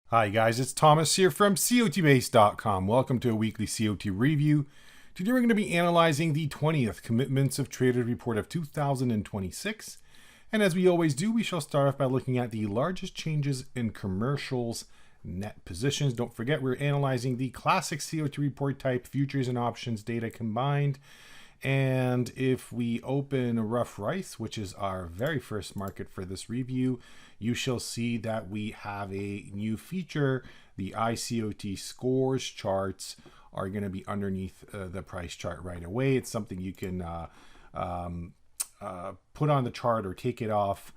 Hi guys, it's Thomas here from COTBASE.com. Welcome to a weekly COT review. Today we're going to be analyzing the 20th Commitments of Traders Report of 2026. And as we always do, we shall start off by looking at the largest changes in commercials net positions. Don't forget, we're analyzing the classic COT report type, futures and options data combined. And if we open Rough Rice, which is our very first market for this review, you shall see that we have a new feature. The iCOT scores charts are going to be underneath the price chart right away. It's something you can put on the chart or take it off.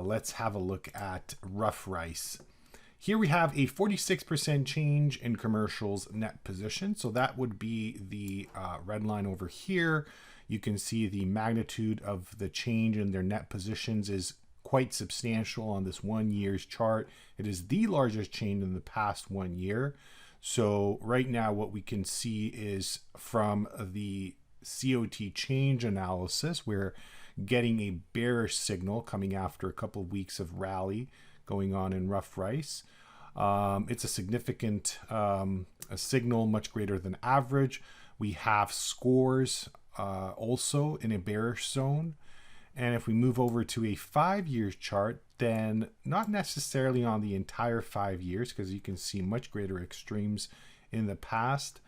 Let's have a look at Rough Rice. Here we have a 46% change in commercials net position. So that would be the red line over here. You can see the magnitude of the change in their net positions is quite substantial on this 1 year's chart. It is the largest change in the past 1 year. So right now what we can see is from the COT change analysis, we're getting a bearish signal coming after a couple of weeks of rally going on in Rough Rice. It's a significant a signal, much greater than average. We have scores also in a bearish zone. And if we move over to a 5 years chart, then not necessarily on the entire 5 years, because you can see much greater extremes in the past.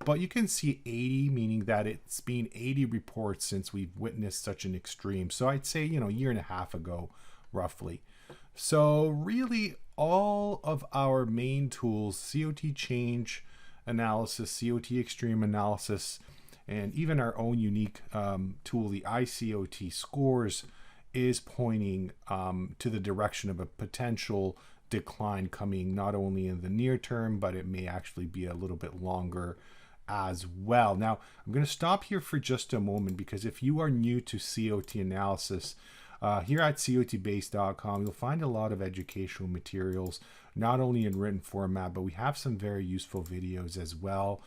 But you can see 80, meaning that it's been 80 reports since we've witnessed such an extreme. So I'd say, a year and a half ago, roughly. So really all of our main tools, COT change analysis, COT extreme analysis, and even our own unique tool, the iCOT scores, is pointing to the direction of a potential decline coming not only in the near term, but it may actually be a little bit longer as well. Now, I'm going to stop here for just a moment, because if you are new to COT analysis, here at COTBASE.com, you'll find a lot of educational materials, not only in written format, but we have some very useful videos as well.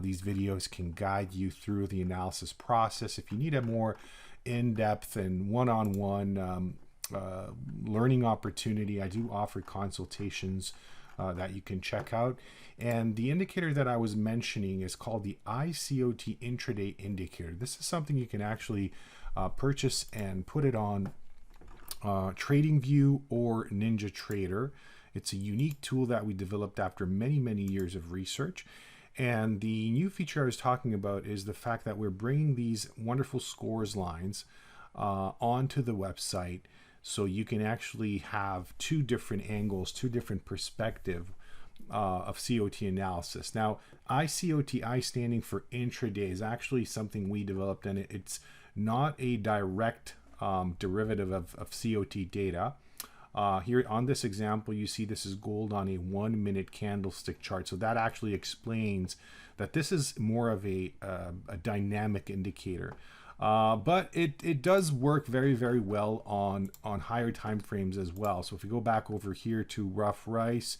These videos can guide you through the analysis process. If you need a more in-depth and one-on-one learning opportunity, I do offer consultations that you can check out. And the indicator that I was mentioning is called the iCOT Intraday Indicator. This is something you can actually purchase and put it on TradingView or NinjaTrader. It's a unique tool that we developed after many, many years of research. And the new feature I was talking about is the fact that we're bringing these wonderful scores lines onto the website, so you can actually have two different angles, two different perspectives of COT analysis. Now, iCOT, I standing for intraday, is actually something we developed, and it's not a direct derivative of COT data. Here on this example, you see this is gold on a 1 minute candlestick chart. So that actually explains that this is more of a dynamic indicator. But it does work very, very well on higher time frames as well. So if we go back over here to Rough Rice,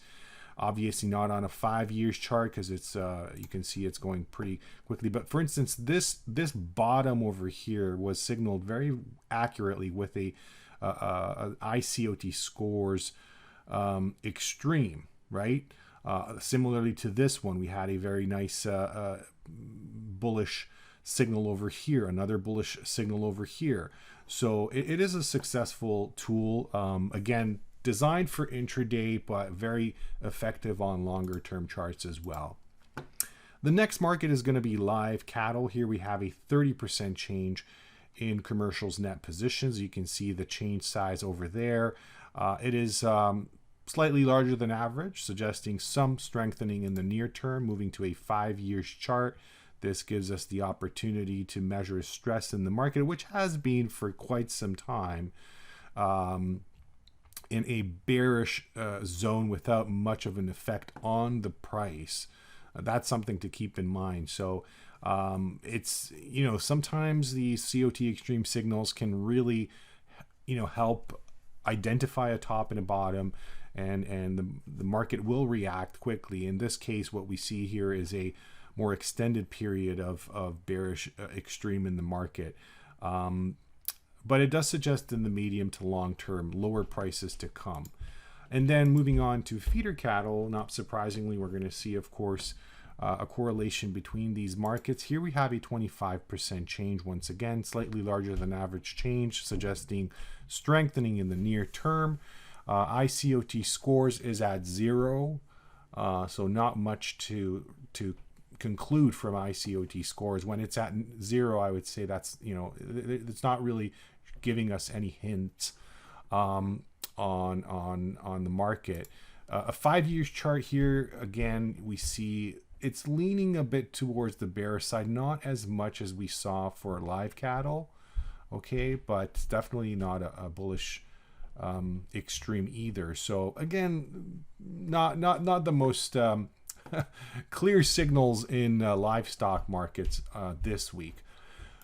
obviously not on a 5 years chart, because it's you can see it's going pretty quickly. But for instance, this bottom over here was signaled very accurately with a iCOT scores extreme, right? Similarly to this one, we had a very nice bullish signal over here, another bullish signal over here. So it is a successful tool. Again, designed for intraday, but very effective on longer term charts as well. The next market is going to be live cattle. Here we have a 30% change in commercials net positions. You can see the change size over there. It is slightly larger than average, suggesting some strengthening in the near term. Moving to a 5 years chart, this gives us the opportunity to measure stress in the market, which has been for quite some time in a bearish zone without much of an effect on the price. That's something to keep in mind. So it's, sometimes the COT extreme signals can really, help identify a top and a bottom, and the market will react quickly. In this case, what we see here is a more extended period of bearish extreme in the market. But it does suggest in the medium to long term lower prices to come. And then moving on to feeder cattle, not surprisingly, we're going to see, of course, a correlation between these markets. Here we have a 25% change once again, slightly larger than average change, suggesting strengthening in the near term. iCOT scores is at 0, so not much to conclude from iCOT scores. When it's at 0, I would say that's, it's not really giving us any hints on the market. A 5-year chart here, again, we see it's leaning a bit towards the bearish side, not as much as we saw for live cattle, okay, but definitely not a bullish extreme either. So again, not the most clear signals in livestock markets this week.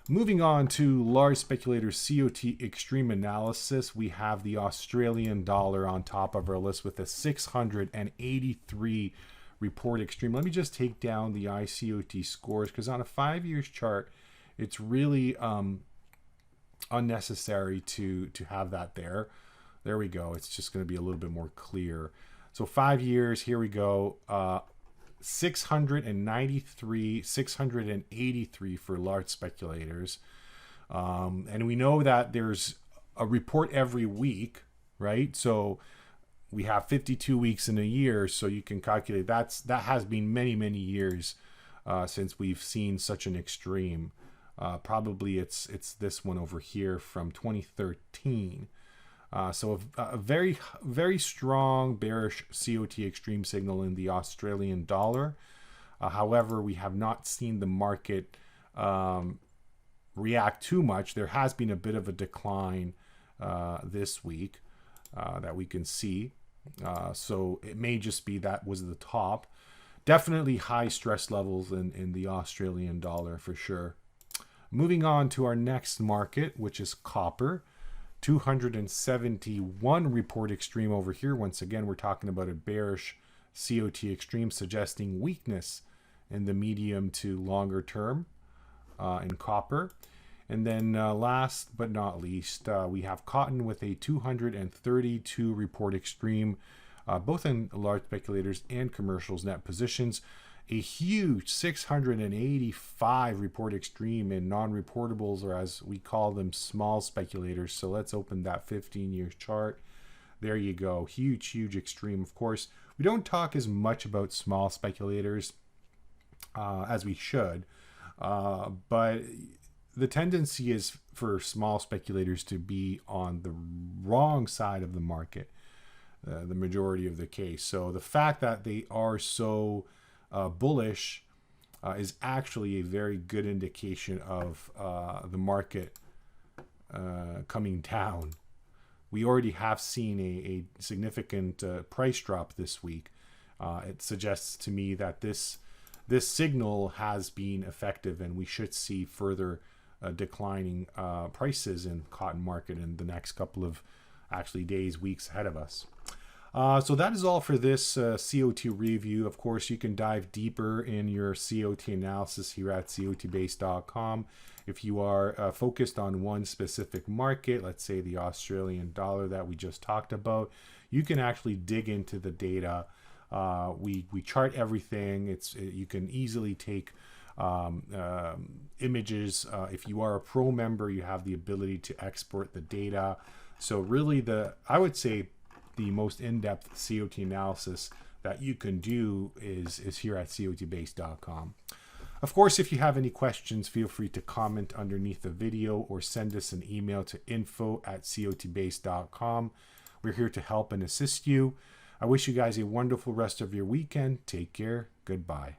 Moving on to large speculators COT Extreme analysis, we have the Australian dollar on top of our list with a 683 report extreme. Let me just take down the iCOT scores, because on a 5-year chart, it's really unnecessary to have that there. There we go. It's just going to be a little bit more clear. So 5 years, here we go. 693, 683 for large speculators. And we know that there's a report every week, right? So we have 52 weeks in a year, so you can calculate that has been many, many years since we've seen such an extreme. Probably it's this one over here from 2013. So a very, very strong bearish COT extreme signal in the Australian dollar. However, we have not seen the market react too much. There has been a bit of a decline this week that we can see. So it may just be that was the top. Definitely high stress levels in the Australian dollar for sure. Moving on to our next market, which is copper. 271 report extreme over here. Once again, we're talking about a bearish COT extreme, suggesting weakness in the medium to longer term in copper. And then last but not least, we have cotton with a 232 report extreme, both in large speculators and commercials net positions. A huge 685 report extreme in non-reportables, or as we call them, small speculators. So let's open that 15-year chart. There you go. Huge, huge extreme. Of course, we don't talk as much about small speculators as we should, but the tendency is for small speculators to be on the wrong side of the market, the majority of the case. So the fact that they are so bullish is actually a very good indication of the market coming down. We already have seen a significant price drop this week. It suggests to me that this signal has been effective, and we should see further declining prices in cotton market in the next couple of actually days, weeks ahead of us. So that is all for this COT review. Of course, you can dive deeper in your COT analysis here at COTBASE.com. If you are focused on one specific market, let's say the Australian dollar that we just talked about, you can actually dig into the data. We chart everything. You can easily take images. If you are a pro member, you have the ability to export the data. So really, I would say the most in-depth COT analysis that you can do is here at COTBASE.com. Of course, if you have any questions, feel free to comment underneath the video or send us an email to info@COTBASE.com. We're here to help and assist you. I wish you guys a wonderful rest of your weekend. Take care. Goodbye.